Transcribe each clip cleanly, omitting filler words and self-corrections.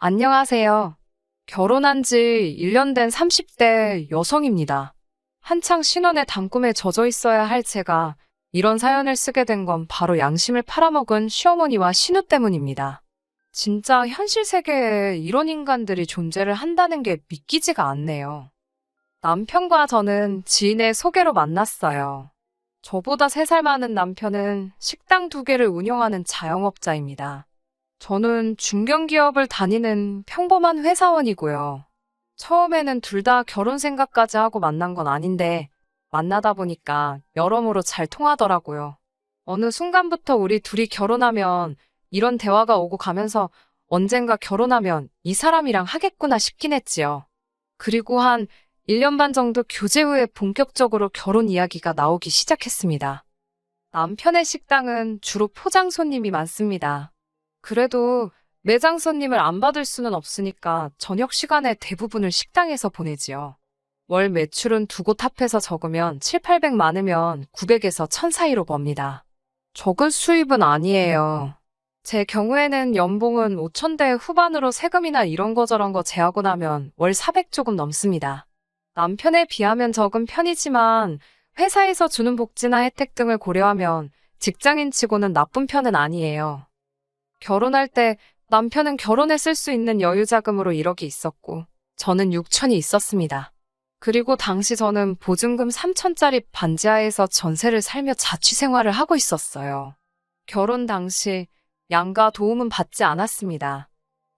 안녕하세요. 결혼한 지 1년 된 30대 여성입니다. 한창 신혼의 단꿈에 젖어 있어야 할 제가 이런 사연을 쓰게 된 건 바로 양심을 팔아먹은 시어머니와 신우 때문입니다. 진짜 현실 세계에 이런 인간들이 존재를 한다는 게 믿기지가 않네요. 남편과 저는 지인의 소개로 만났어요. 저보다 3살 많은 남편은 식당 2개를 운영하는 자영업자입니다. 저는 중견기업을 다니는 평범한 회사원이고요. 처음에는 둘 다 결혼 생각까지 하고 만난 건 아닌데 만나다 보니까 여러모로 잘 통하더라고요. 어느 순간부터 우리 둘이 결혼하면 이런 대화가 오고 가면서 언젠가 결혼하면 이 사람이랑 하겠구나 싶긴 했지요. 그리고 한 1년 반 정도 교제 후에 본격적으로 결혼 이야기가 나오기 시작했습니다. 남편의 식당은 주로 포장 손님이 많습니다. 그래도 매장 손님을 안 받을 수는 없으니까 저녁 시간에 대부분을 식당에서 보내지요. 월 매출은 2곳 합해서 적으면 7, 800 많으면 900에서 1000 사이로 법니다. 적은 수입은 아니에요. 제 경우에는 연봉은 5000대 후반으로 세금이나 이런 거 저런 거 제하고 나면 월 400 조금 넘습니다. 남편에 비하면 적은 편이지만 회사에서 주는 복지나 혜택 등을 고려하면 직장인 치고는 나쁜 편은 아니에요. 결혼할 때 남편은 결혼에 쓸 수 있는 여유자금으로 1억이 있었고 저는 6천이 있었습니다. 그리고 당시 저는 보증금 3천짜리 반지하에서 전세를 살며 자취생활을 하고 있었어요. 결혼 당시 양가 도움은 받지 않았습니다.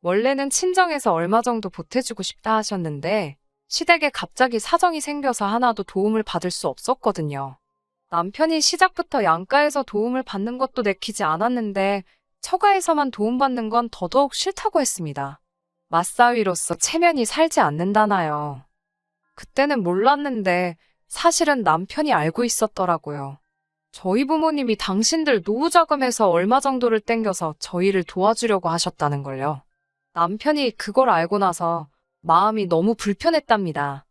원래는 친정에서 얼마 정도 보태주고 싶다 하셨는데 시댁에 갑자기 사정이 생겨서 하나도 도움을 받을 수 없었거든요. 남편이 시작부터 양가에서 도움을 받는 것도 내키지 않았는데 처가에서만 도움받는 건 더더욱 싫다고 했습니다. 맞사위로서 체면이 살지 않는다나요. 그때는 몰랐는데 사실은 남편이 알고 있었더라고요. 저희 부모님이 당신들 노후자금에서 얼마 정도를 땡겨서 저희를 도와주려고 하셨다는 걸요. 남편이 그걸 알고 나서 마음이 너무 불편했답니다.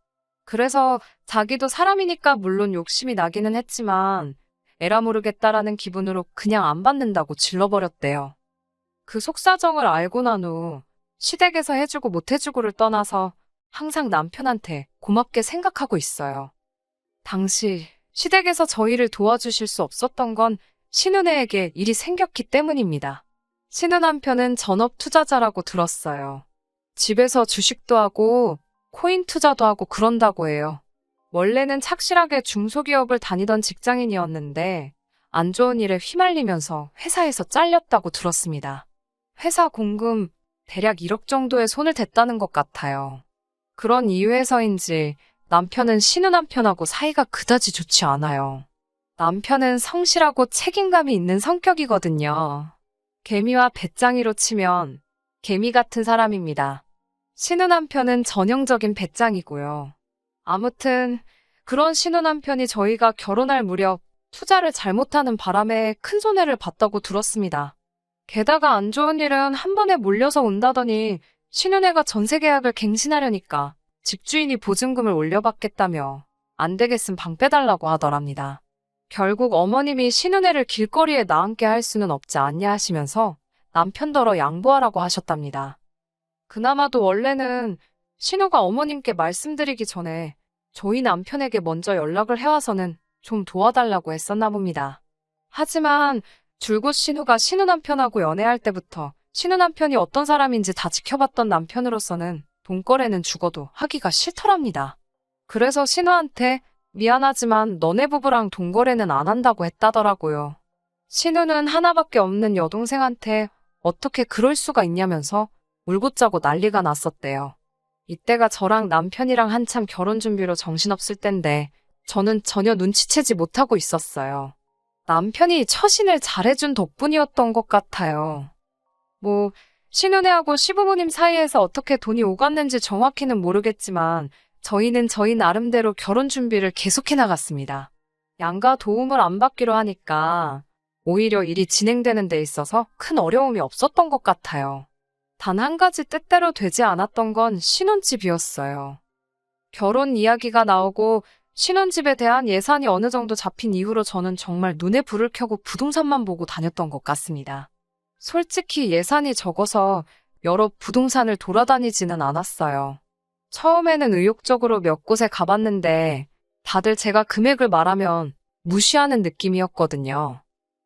그래서 자기도 사람이니까 물론 욕심이 나기는 했지만 에라 모르겠다라는 기분으로 그냥 안 받는다고 질러버렸대요. 그 속사정을 알고 난 후 시댁에서 해주고 못 해주고를 떠나서 항상 남편한테 고맙게 생각하고 있어요. 당시 시댁에서 저희를 도와주실 수 없었던 건 신은혜에게 일이 생겼기 때문입니다. 신우 남편은 전업 투자자라고 들었어요. 집에서 주식도 하고 코인 투자도 하고 그런다고 해요. 원래는 착실하게 중소기업을 다니던 직장인이었는데 안 좋은 일에 휘말리면서 회사에서 잘렸다고 들었습니다. 회사 공금 대략 1억 정도에 손을 댔다는 것 같아요. 그런 이유에서인지 남편은 신우 남편하고 사이가 그다지 좋지 않아요. 남편은 성실하고 책임감이 있는 성격이거든요. 개미와 배짱이로 치면 개미 같은 사람입니다. 신우 남편은 전형적인 배짱이고요. 아무튼 그런 신우 남편이 저희가 결혼할 무렵 투자를 잘못하는 바람에 큰 손해를 봤다고 들었습니다. 게다가 안 좋은 일은 한 번에 몰려서 온다더니 신우네가 전세 계약을 갱신하려니까 집주인이 보증금을 올려받겠다며 안 되겠음 방 빼달라고 하더랍니다. 결국 어머님이 신우네를 길거리에 나앉게 할 수는 없지 않냐 하시면서 남편더러 양보하라고 하셨답니다. 그나마도 원래는 신우가 어머님께 말씀드리기 전에 저희 남편에게 먼저 연락을 해와서는 좀 도와달라고 했었나 봅니다. 하지만 줄곧 신우가 신우 남편하고 연애할 때부터 신우 남편이 어떤 사람인지 다 지켜봤던 남편으로서는 돈거래는 죽어도 하기가 싫더랍니다. 그래서 신우한테 미안하지만 너네 부부랑 돈거래는 안 한다고 했다더라고요. 신우는 하나밖에 없는 여동생한테 어떻게 그럴 수가 있냐면서 울고 짜고 난리가 났었대요. 이때가 저랑 남편이랑 한참 결혼 준비로 정신없을 땐데 저는 전혀 눈치채지 못하고 있었어요. 남편이 처신을 잘해준 덕분이었던 것 같아요. 신우네하고 시부모님 사이에서 어떻게 돈이 오갔는지 정확히는 모르겠지만 저희는 저희 나름대로 결혼 준비를 계속해 나갔습니다. 양가 도움을 안 받기로 하니까 오히려 일이 진행되는 데 있어서 큰 어려움이 없었던 것 같아요. 단 한 가지 뜻대로 되지 않았던 건 신혼집이었어요. 결혼 이야기가 나오고 신혼집에 대한 예산이 어느 정도 잡힌 이후로 저는 정말 눈에 불을 켜고 부동산만 보고 다녔던 것 같습니다. 솔직히 예산이 적어서 여러 부동산을 돌아다니지는 않았어요. 처음에는 의욕적으로 몇 곳에 가봤는데 다들 제가 금액을 말하면 무시하는 느낌이었거든요.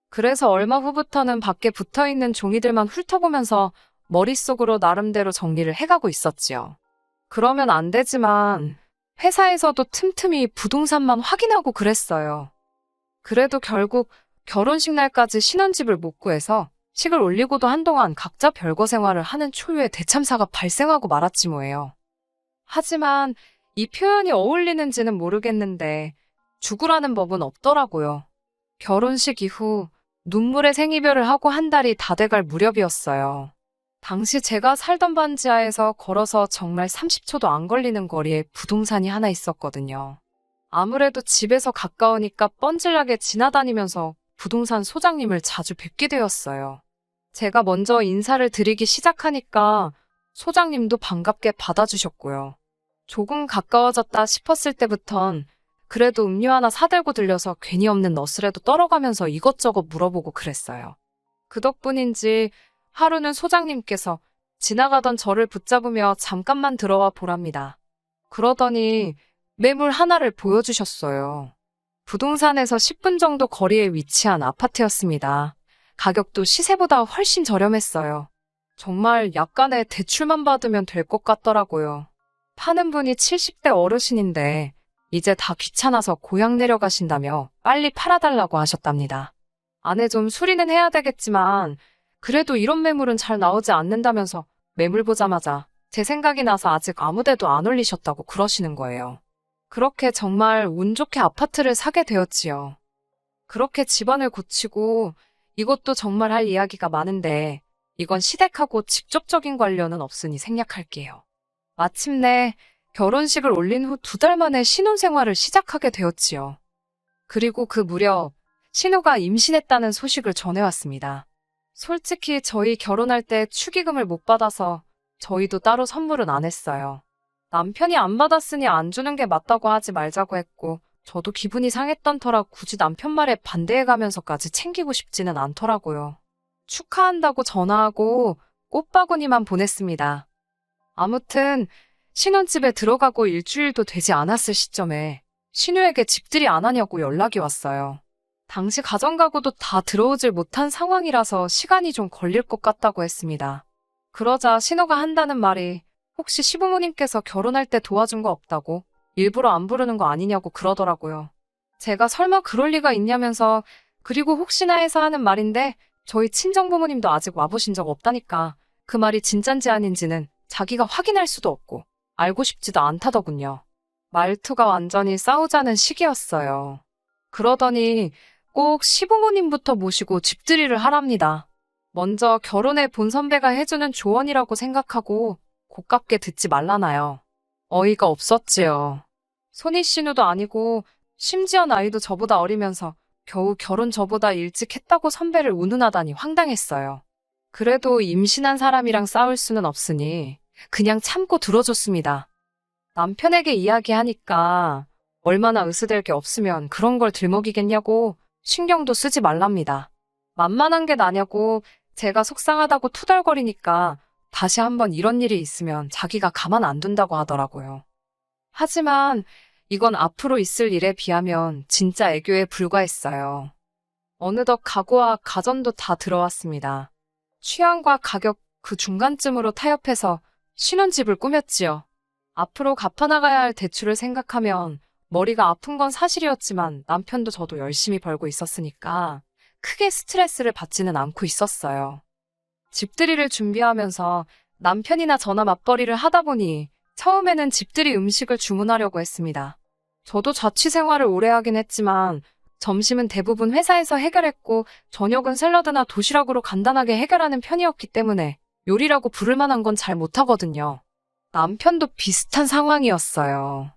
그래서 얼마 후부터는 밖에 붙어있는 종이들만 훑어보면서 머릿속으로 나름대로 정리를 해가고 있었지요. 그러면 안 되지만 회사에서도 틈틈이 부동산만 확인하고 그랬어요. 그래도 결국 결혼식 날까지 신혼집을 못 구해서 식을 올리고도 한동안 각자 별거 생활을 하는 초유의 대참사가 발생하고 말았지 뭐예요. 하지만 이 표현이 어울리는지는 모르겠는데 죽으라는 법은 없더라고요. 결혼식 이후 눈물의 생이별을 하고 한 달이 다 돼갈 무렵이었어요. 당시 제가 살던 반지하에서 걸어서 정말 30초도 안 걸리는 거리에 부동산이 하나 있었거든요. 아무래도 집에서 가까우니까 뻔질나게 지나다니면서 부동산 소장님을 자주 뵙게 되었어요. 제가 먼저 인사를 드리기 시작하니까 소장님도 반갑게 받아주셨고요. 조금 가까워졌다 싶었을 때부턴 그래도 음료 하나 사들고 들려서 괜히 없는 너스레도 떨어가면서 이것저것 물어보고 그랬어요. 그 덕분인지 하루는 소장님께서 지나가던 저를 붙잡으며 잠깐만 들어와 보랍니다. 그러더니 매물 하나를 보여주셨어요. 부동산에서 10분 정도 거리에 위치한 아파트였습니다. 가격도 시세보다 훨씬 저렴했어요. 정말 약간의 대출만 받으면 될 것 같더라고요. 파는 분이 70대 어르신인데 이제 다 귀찮아서 고향 내려가신다며 빨리 팔아달라고 하셨답니다. 안에 좀 수리는 해야 되겠지만 그래도 이런 매물은 잘 나오지 않는다면서 매물 보자마자 제 생각이 나서 아직 아무데도 안 올리셨다고 그러시는 거예요. 그렇게 정말 운 좋게 아파트를 사게 되었지요. 그렇게 집안을 고치고 이것도 정말 할 이야기가 많은데 이건 시댁하고 직접적인 관련은 없으니 생략할게요. 마침내 결혼식을 올린 후 2달 만에 신혼생활을 시작하게 되었지요. 그리고 그 무렵 신우가 임신했다는 소식을 전해왔습니다. 솔직히 저희 결혼할 때 축의금을 못 받아서 저희도 따로 선물은 안 했어요. 남편이 안 받았으니 안 주는 게 맞다고 하지 말자고 했고 저도 기분이 상했던 터라 굳이 남편 말에 반대해가면서까지 챙기고 싶지는 않더라고요. 축하한다고 전화하고 꽃바구니만 보냈습니다. 아무튼 신혼집에 들어가고 일주일도 되지 않았을 시점에 신우에게 집들이 안 하냐고 연락이 왔어요. 당시 가정가구도 다 들어오질 못한 상황이라서 시간이 좀 걸릴 것 같다고 했습니다. 그러자 신우가 한다는 말이 혹시 시부모님께서 결혼할 때 도와준 거 없다고 일부러 안 부르는 거 아니냐고 그러더라고요. 제가 설마 그럴 리가 있냐면서 그리고 혹시나 해서 하는 말인데 저희 친정부모님도 아직 와보신 적 없다니까 그 말이 진짠지 아닌지는 자기가 확인할 수도 없고 알고 싶지도 않다더군요. 말투가 완전히 싸우자는 식이었어요. 그러더니 꼭 시부모님부터 모시고 집들이를 하랍니다. 먼저 결혼해 본 선배가 해주는 조언이라고 생각하고 고깝게 듣지 말라나요. 어이가 없었지요. 손이 신우도 아니고 심지어 나이도 저보다 어리면서 겨우 결혼 저보다 일찍 했다고 선배를 운운하다니 황당했어요. 그래도 임신한 사람이랑 싸울 수는 없으니 그냥 참고 들어줬습니다. 남편에게 이야기하니까 얼마나 으스댈 게 없으면 그런 걸 들먹이겠냐고 신경도 쓰지 말랍니다. 만만한 게 나냐고 제가 속상하다고 투덜거리니까 다시 한번 이런 일이 있으면 자기가 가만 안 둔다고 하더라고요. 하지만 이건 앞으로 있을 일에 비하면 진짜 애교에 불과했어요. 어느덧 가구와 가전도 다 들어왔습니다. 취향과 가격 그 중간쯤으로 타협해서 신혼집을 꾸몄지요. 앞으로 갚아나가야 할 대출을 생각하면 머리가 아픈 건 사실이었지만 남편도 저도 열심히 벌고 있었으니까 크게 스트레스를 받지는 않고 있었어요. 집들이를 준비하면서 남편이나 저나 맞벌이를 하다 보니 처음에는 집들이 음식을 주문하려고 했습니다. 저도 자취 생활을 오래 하긴 했지만 점심은 대부분 회사에서 해결했고 저녁은 샐러드나 도시락으로 간단하게 해결하는 편이었기 때문에 요리라고 부를 만한 건 잘 못하거든요. 남편도 비슷한 상황이었어요.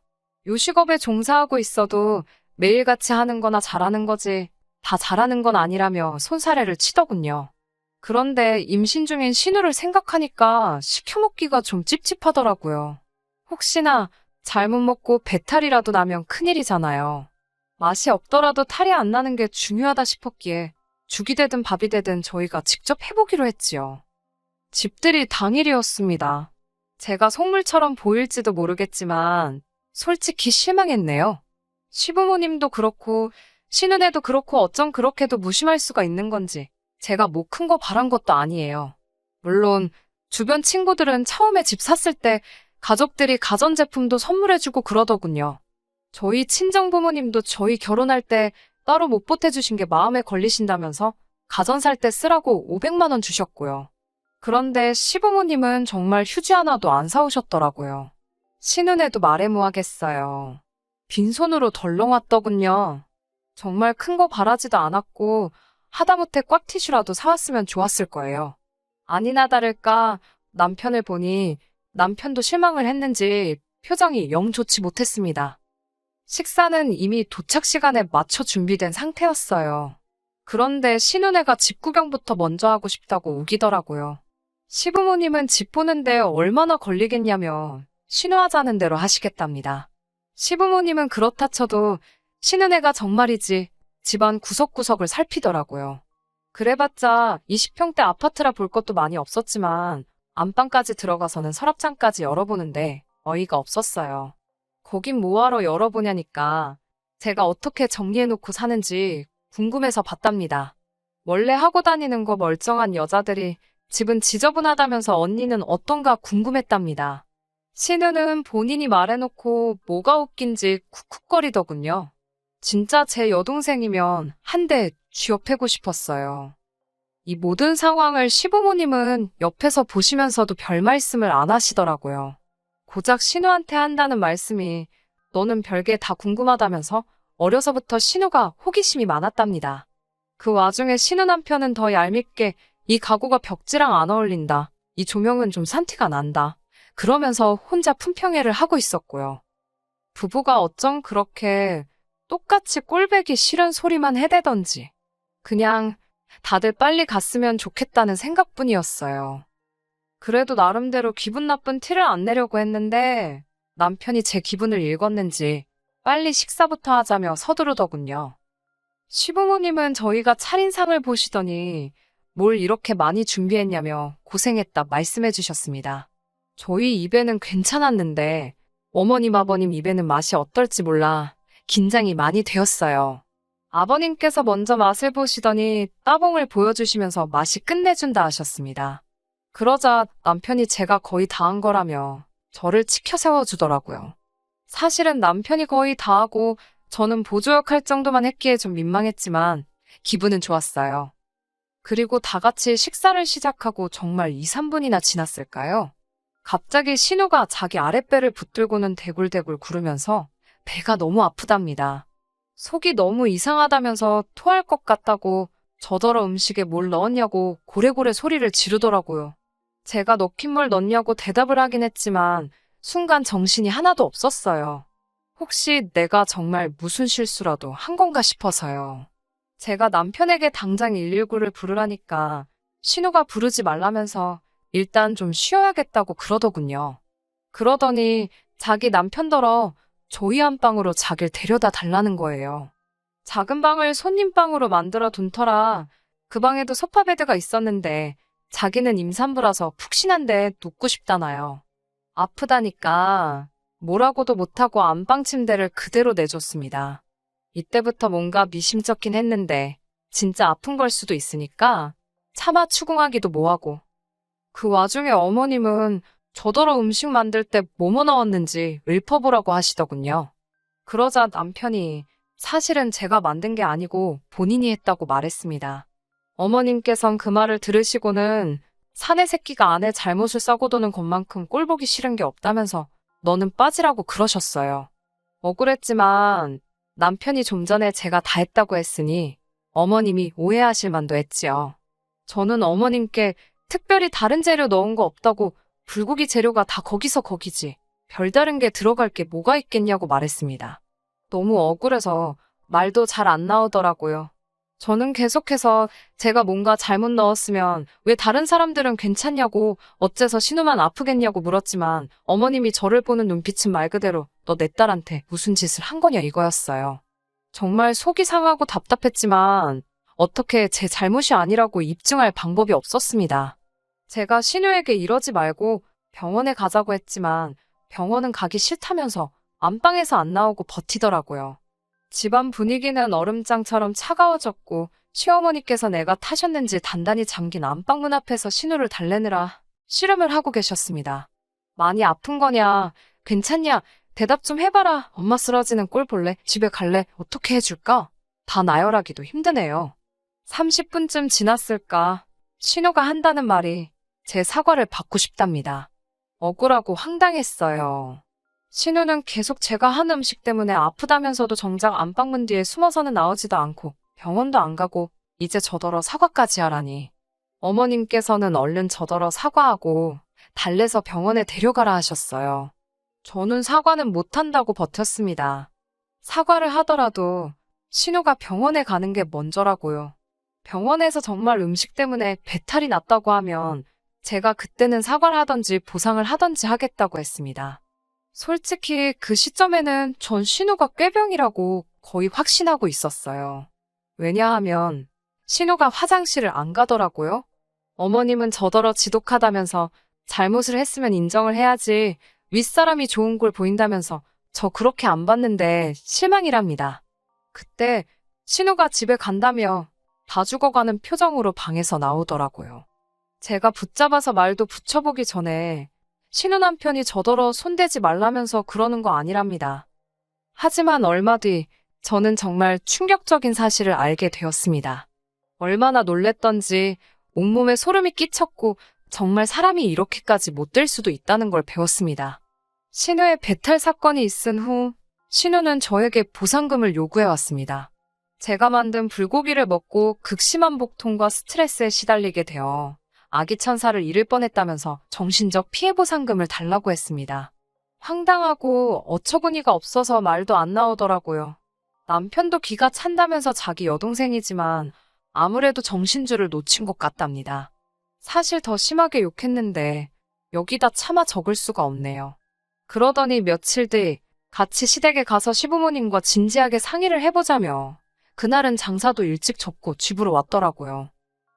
요식업에 종사하고 있어도 매일같이 하는 거나 잘하는 거지 다 잘하는 건 아니라며 손사래를 치더군요. 그런데 임신 중인 신우를 생각하니까 시켜먹기가 좀 찝찝하더라고요. 혹시나 잘못 먹고 배탈이라도 나면 큰일이잖아요. 맛이 없더라도 탈이 안 나는 게 중요하다 싶었기에 죽이 되든 밥이 되든 저희가 직접 해보기로 했지요. 집들이 당일이었습니다. 제가 속물처럼 보일지도 모르겠지만 솔직히 실망했네요. 시부모님도 그렇고 신은혜도 그렇고 어쩜 그렇게도 무심할 수가 있는 건지 제가 뭐 큰 거 바란 것도 아니에요. 물론 주변 친구들은 처음에 집 샀을 때 가족들이 가전제품도 선물해주고 그러더군요. 저희 친정부모님도 저희 결혼할 때 따로 못 보태주신 게 마음에 걸리신다면서 가전 살 때 쓰라고 500만 원 주셨고요. 그런데 시부모님은 정말 휴지 하나도 안 사오셨더라고요. 신은혜도 말해무하겠어요. 빈손으로 덜렁 왔더군요. 정말 큰 거 바라지도 않았고 하다못해 꽉티슈라도 사왔으면 좋았을 거예요. 아니나 다를까 남편을 보니 남편도 실망을 했는지 표정이 영 좋지 못했습니다. 식사는 이미 도착 시간에 맞춰 준비된 상태였어요. 그런데 신은혜가 집 구경부터 먼저 하고 싶다고 우기더라고요. 시부모님은 집 보는데 얼마나 걸리겠냐며 신우하자는 대로 하시겠답니다. 시부모님은 그렇다 쳐도 신은혜가 정말이지 집안 구석구석을 살피더라고요. 그래봤자 20평대 아파트라 볼 것도 많이 없었지만 안방까지 들어가서는 서랍장까지 열어보는데 어이가 없었어요. 거긴 뭐하러 열어보냐니까 제가 어떻게 정리해놓고 사는지 궁금해서 봤답니다. 원래 하고 다니는 거 멀쩡한 여자들이 집은 지저분하다면서 언니는 어떤가 궁금했답니다. 신우는 본인이 말해놓고 뭐가 웃긴지 쿡쿡거리더군요. 진짜 제 여동생이면 한 대 쥐어패고 싶었어요. 이 모든 상황을 시부모님은 옆에서 보시면서도 별 말씀을 안 하시더라고요. 고작 신우한테 한다는 말씀이 너는 별게 다 궁금하다면서 어려서부터 신우가 호기심이 많았답니다. 그 와중에 신우 남편은 더 얄밉게 이 가구가 벽지랑 안 어울린다. 이 조명은 좀 산티가 난다. 그러면서 혼자 품평회를 하고 있었고요. 부부가 어쩜 그렇게 똑같이 꼴배기 싫은 소리만 해대던지 그냥 다들 빨리 갔으면 좋겠다는 생각뿐이었어요. 그래도 나름대로 기분 나쁜 티를 안 내려고 했는데 남편이 제 기분을 읽었는지 빨리 식사부터 하자며 서두르더군요. 시부모님은 저희가 차린상을 보시더니 뭘 이렇게 많이 준비했냐며 고생했다 말씀해 주셨습니다. 저희 입에는 괜찮았는데 어머님 아버님 입에는 맛이 어떨지 몰라 긴장이 많이 되었어요. 아버님께서 먼저 맛을 보시더니 따봉을 보여주시면서 맛이 끝내준다 하셨습니다. 그러자 남편이 제가 거의 다 한 거라며 저를 치켜 세워주더라고요. 사실은 남편이 거의 다 하고 저는 보조역 할 정도만 했기에 좀 민망했지만 기분은 좋았어요. 그리고 다 같이 식사를 시작하고 정말 2, 3분이나 지났을까요? 갑자기 신우가 자기 아랫배를 붙들고는 대굴대굴 구르면서 배가 너무 아프답니다. 속이 너무 이상하다면서 토할 것 같다고 저더러 음식에 뭘 넣었냐고 고래고래 소리를 지르더라고요. 제가 넣긴 뭘 넣냐고 대답을 하긴 했지만 순간 정신이 하나도 없었어요. 혹시 내가 정말 무슨 실수라도 한 건가 싶어서요. 제가 남편에게 당장 119를 부르라니까 신우가 부르지 말라면서 일단 좀 쉬어야겠다고 그러더군요. 그러더니 자기 남편더러 저희 안방으로 자기를 데려다 달라는 거예요. 작은 방을 손님방으로 만들어 둔 터라 그 방에도 소파 베드가 있었는데 자기는 임산부라서 푹신한데 눕고 싶다나요. 아프다니까 뭐라고도 못하고 안방 침대를 그대로 내줬습니다. 이때부터 뭔가 미심쩍긴 했는데 진짜 아픈 걸 수도 있으니까 차마 추궁하기도 뭐하고. 그 와중에 어머님은 저더러 음식 만들 때 뭐뭐 넣었는지 읊어보라고 하시더군요. 그러자 남편이 사실은 제가 만든 게 아니고 본인이 했다고 말했습니다. 어머님께선 그 말을 들으시고는 사내 새끼가 아내 잘못을 싸고도는 것만큼 꼴보기 싫은 게 없다면서 너는 빠지라고 그러셨어요. 억울했지만 남편이 좀 전에 제가 다 했다고 했으니 어머님이 오해하실 만도 했지요. 저는 어머님께 특별히 다른 재료 넣은 거 없다고 불고기 재료가 다 거기서 거기지 별다른 게 들어갈 게 뭐가 있겠냐고 말했습니다. 너무 억울해서 말도 잘 안 나오더라고요. 저는 계속해서 제가 뭔가 잘못 넣었으면 왜 다른 사람들은 괜찮냐고 어째서 신우만 아프겠냐고 물었지만 어머님이 저를 보는 눈빛은 말 그대로 너 내 딸한테 무슨 짓을 한 거냐 이거였어요. 정말 속이 상하고 답답했지만 어떻게 제 잘못이 아니라고 입증할 방법이 없었습니다. 제가 신우에게 이러지 말고 병원에 가자고 했지만 병원은 가기 싫다면서 안방에서 안 나오고 버티더라고요. 집안 분위기는 얼음장처럼 차가워졌고 시어머니께서 내가 타셨는지 단단히 잠긴 안방문 앞에서 신우를 달래느라 씨름을 하고 계셨습니다. 많이 아픈 거냐? 괜찮냐? 대답 좀 해봐라. 엄마 쓰러지는 꼴 볼래? 집에 갈래? 어떻게 해줄까? 다 나열하기도 힘드네요. 30분쯤 지났을까? 신우가 한다는 말이 제 사과를 받고 싶답니다. 억울하고 황당했어요. 신우는 계속 제가 한 음식 때문에 아프다면서도 정작 안방문 뒤에 숨어서는 나오지도 않고 병원도 안 가고 이제 저더러 사과까지 하라니. 어머님께서는 얼른 저더러 사과하고 달래서 병원에 데려가라 하셨어요. 저는 사과는 못한다고 버텼습니다. 사과를 하더라도 신우가 병원에 가는 게 먼저라고요. 병원에서 정말 음식 때문에 배탈이 났다고 하면 제가 그때는 사과를 하던지 보상을 하던지 하겠다고 했습니다. 솔직히 그 시점에는 전 신우가 꾀병이라고 거의 확신하고 있었어요. 왜냐하면 신우가 화장실을 안 가더라고요. 어머님은 저더러 지독하다면서 잘못을 했으면 인정을 해야지 윗사람이 좋은 걸 보인다면서 저 그렇게 안 봤는데 실망이랍니다. 그때 신우가 집에 간다며 다 죽어가는 표정으로 방에서 나오더라고요. 제가 붙잡아서 말도 붙여보기 전에 신우 남편이 저더러 손대지 말라면서 그러는 거 아니랍니다. 하지만 얼마 뒤 저는 정말 충격적인 사실을 알게 되었습니다. 얼마나 놀랬던지 온몸에 소름이 끼쳤고 정말 사람이 이렇게까지 못될 수도 있다는 걸 배웠습니다. 신우의 배탈 사건이 있은 후 신우는 저에게 보상금을 요구해왔습니다. 제가 만든 불고기를 먹고 극심한 복통과 스트레스에 시달리게 되어 아기 천사를 잃을 뻔했다면서 정신적 피해 보상금을 달라고 했습니다. 황당하고 어처구니가 없어서 말도 안 나오더라고요. 남편도 기가 찬다면서 자기 여동생이지만 아무래도 정신줄을 놓친 것 같답니다. 사실 더 심하게 욕했는데 여기다 차마 적을 수가 없네요. 그러더니 며칠 뒤 같이 시댁에 가서 시부모님과 진지하게 상의를 해보자며 그날은 장사도 일찍 접고 집으로 왔더라고요.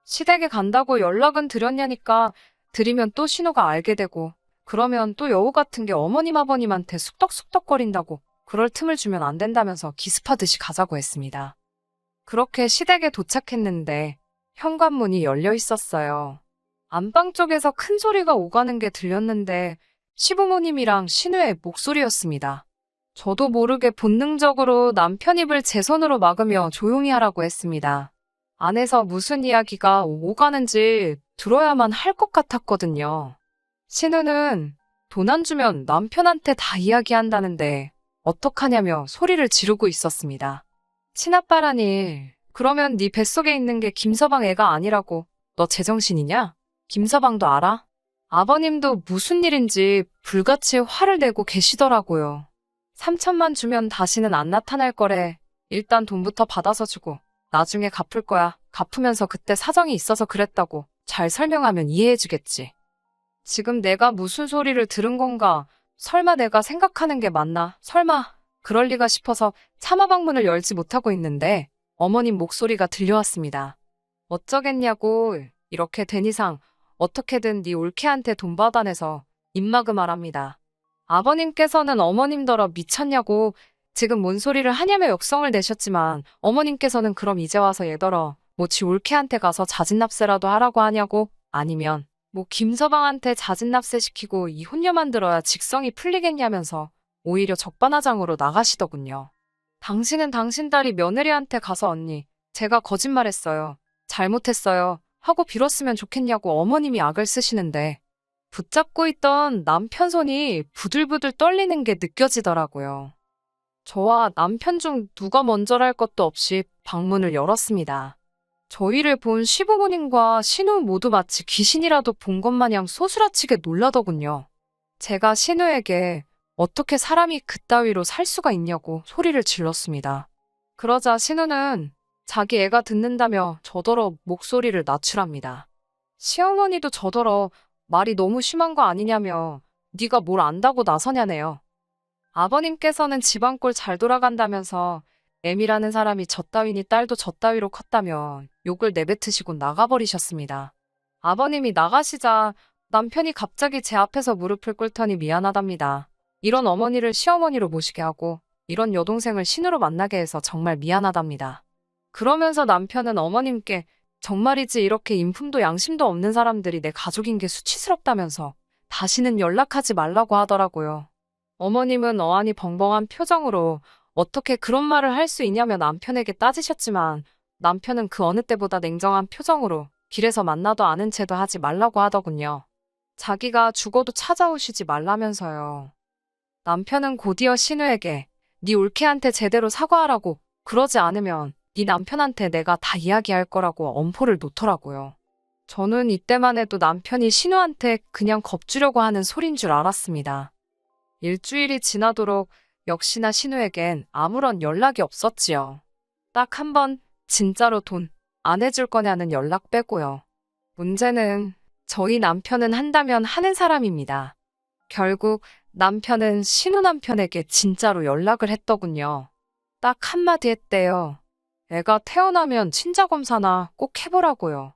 시댁에 간다고 연락은 드렸냐니까 드리면 또 신우가 알게 되고 그러면 또 여우 같은 게 어머님 아버님한테 쑥덕쑥덕거린다고 그럴 틈을 주면 안 된다면서 기습하듯이 가자고 했습니다. 그렇게 시댁에 도착했는데 현관문이 열려 있었어요. 안방 쪽에서 큰 소리가 오가는 게 들렸는데 시부모님이랑 신우의 목소리였습니다. 저도 모르게 본능적으로 남편 입을 제 손으로 막으며 조용히 하라고 했습니다. 안에서 무슨 이야기가 오가는지 들어야만 할 것 같았거든요. 신우는 돈 안 주면 남편한테 다 이야기한다는데 어떡하냐며 소리를 지르고 있었습니다. 친아빠라니, 그러면 네 뱃속에 있는 게 김서방 애가 아니라고. 너 제정신이냐? 김서방도 알아? 아버님도 무슨 일인지 불같이 화를 내고 계시더라고요. 3천만 주면 다시는 안 나타날 거래. 일단 돈부터 받아서 주고 나중에 갚을 거야. 갚으면서 그때 사정이 있어서 그랬다고 잘 설명하면 이해해주겠지. 지금 내가 무슨 소리를 들은 건가? 설마 내가 생각하는 게 맞나? 설마 그럴 리가 싶어서 차마 방문을 열지 못하고 있는데 어머님 목소리가 들려왔습니다. 어쩌겠냐고. 이렇게 된 이상 어떻게든 네 올케한테 돈 받아내서 입막음 하랍니다. 아버님께서는 어머님더러 미쳤냐고 지금 뭔 소리를 하냐며 역성을 내셨지만 어머님께서는 그럼 이제 와서 얘더러 뭐 지 올케한테 가서 자진납세라도 하라고 하냐고 아니면 뭐 김서방한테 자진납세 시키고 이혼녀 만들어야 직성이 풀리겠냐면서 오히려 적반하장으로 나가시더군요. 당신은 당신 딸이 며느리한테 가서 언니, 제가 거짓말했어요. 잘못했어요. 하고 빌었으면 좋겠냐고 어머님이 악을 쓰시는데 붙잡고 있던 남편 손이 부들부들 떨리는 게 느껴지더라고요. 저와 남편 중 누가 먼저랄 것도 없이 방문을 열었습니다. 저희를 본 시부모님과 신우 모두 마치 귀신이라도 본 것 마냥 소스라치게 놀라더군요. 제가 신우에게 어떻게 사람이 그따위로 살 수가 있냐고 소리를 질렀습니다. 그러자 신우는 자기 애가 듣는다며 저더러 목소리를 낮추랍니다. 시어머니도 저더러 말이 너무 심한 거 아니냐며 네가 뭘 안다고 나서냐네요. 아버님께서는 집안꼴 잘 돌아간다면서 애미라는 사람이 저 따위니 딸도 저 따위로 컸다며 욕을 내뱉으시고 나가버리셨습니다. 아버님이 나가시자 남편이 갑자기 제 앞에서 무릎을 꿇더니 미안하답니다. 이런 어머니를 시어머니로 모시게 하고 이런 여동생을 신우로 만나게 해서 정말 미안하답니다. 그러면서 남편은 어머님께 정말이지 이렇게 인품도 양심도 없는 사람들이 내 가족인 게 수치스럽다면서 다시는 연락하지 말라고 하더라고요. 어머님은 어안이 벙벙한 표정으로 어떻게 그런 말을 할 수 있냐며 남편에게 따지셨지만 남편은 그 어느 때보다 냉정한 표정으로 길에서 만나도 아는 체도 하지 말라고 하더군요. 자기가 죽어도 찾아오시지 말라면서요. 남편은 곧이어 신우에게 네 올케한테 제대로 사과하라고 그러지 않으면 네 남편한테 내가 다 이야기할 거라고 엄포를 놓더라고요. 저는 이때만 해도 남편이 신우한테 그냥 겁주려고 하는 소린 줄 알았습니다. 일주일이 지나도록 역시나 신우에겐 아무런 연락이 없었지요. 딱 한 번 진짜로 돈 안 해줄 거냐는 연락 빼고요. 문제는 저희 남편은 한다면 하는 사람입니다. 결국 남편은 신우 남편에게 진짜로 연락을 했더군요. 딱 한마디 했대요. 애가 태어나면 친자검사나 꼭 해보라고요.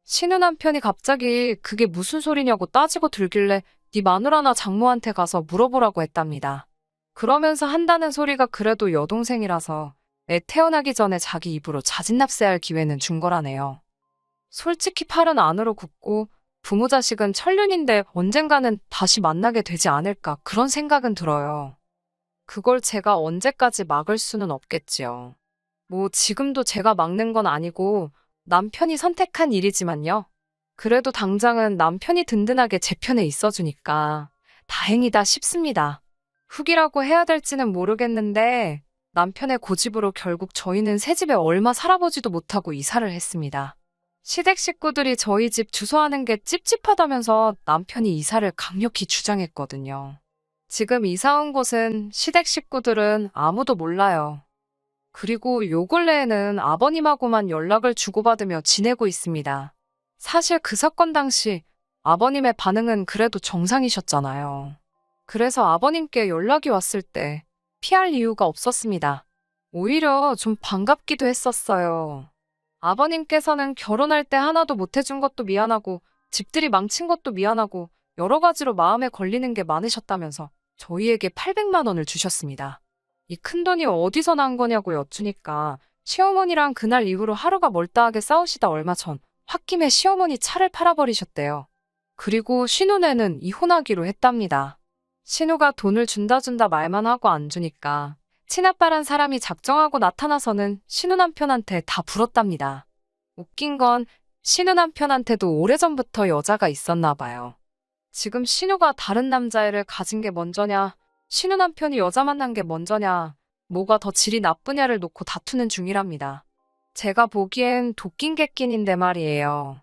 신우 남편이 갑자기 그게 무슨 소리냐고 따지고 들길래 네 마누라나 장모한테 가서 물어보라고 했답니다. 그러면서 한다는 소리가 그래도 여동생이라서 애 태어나기 전에 자기 입으로 자진납세할 기회는 준 거라네요. 솔직히 팔은 안으로 굽고 부모 자식은 천륜인데 언젠가는 다시 만나게 되지 않을까 그런 생각은 들어요. 그걸 제가 언제까지 막을 수는 없겠지요. 뭐 지금도 제가 막는 건 아니고 남편이 선택한 일이지만요. 그래도 당장은 남편이 든든하게 제 편에 있어주니까 다행이다 싶습니다. 훅이라고 해야 될지는 모르겠는데 남편의 고집으로 결국 저희는 새 집에 얼마 살아보지도 못하고 이사를 했습니다. 시댁 식구들이 저희 집 주소하는 게 찝찝하다면서 남편이 이사를 강력히 주장했거든요. 지금 이사 온 곳은 시댁 식구들은 아무도 몰라요. 그리고 요 근래에는 아버님하고만 연락을 주고받으며 지내고 있습니다. 사실 그 사건 당시 아버님의 반응은 그래도 정상이셨잖아요. 그래서 아버님께 연락이 왔을 때 피할 이유가 없었습니다. 오히려 좀 반갑기도 했었어요. 아버님께서는 결혼할 때 하나도 못 해준 것도 미안하고 집들이 망친 것도 미안하고 여러 가지로 마음에 걸리는 게 많으셨다면서 저희에게 800만 원을 주셨습니다. 이 큰돈이 어디서 난 거냐고 여쭈니까 시어머니랑 그날 이후로 하루가 멀다하게 싸우시다 얼마 전 홧김에 시어머니 차를 팔아버리셨대요. 그리고 신우네는 이혼하기로 했답니다. 신우가 돈을 준다 말만 하고 안 주니까 친아빠란 사람이 작정하고 나타나서는 신우 남편한테 다 불었답니다. 웃긴 건 신우 남편한테도 오래전부터 여자가 있었나 봐요. 지금 신우가 다른 남자애를 가진 게 먼저냐, 신우 남편이 여자 만난 게 먼저냐, 뭐가 더 질이 나쁘냐를 놓고 다투는 중이랍니다. 제가 보기엔 도낀 객낀인데 말이에요.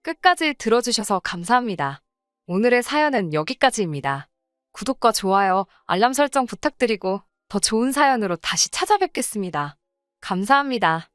끝까지 들어주셔서 감사합니다. 오늘의 사연은 여기까지입니다. 구독과 좋아요, 알람 설정 부탁드리고 더 좋은 사연으로 다시 찾아뵙겠습니다. 감사합니다.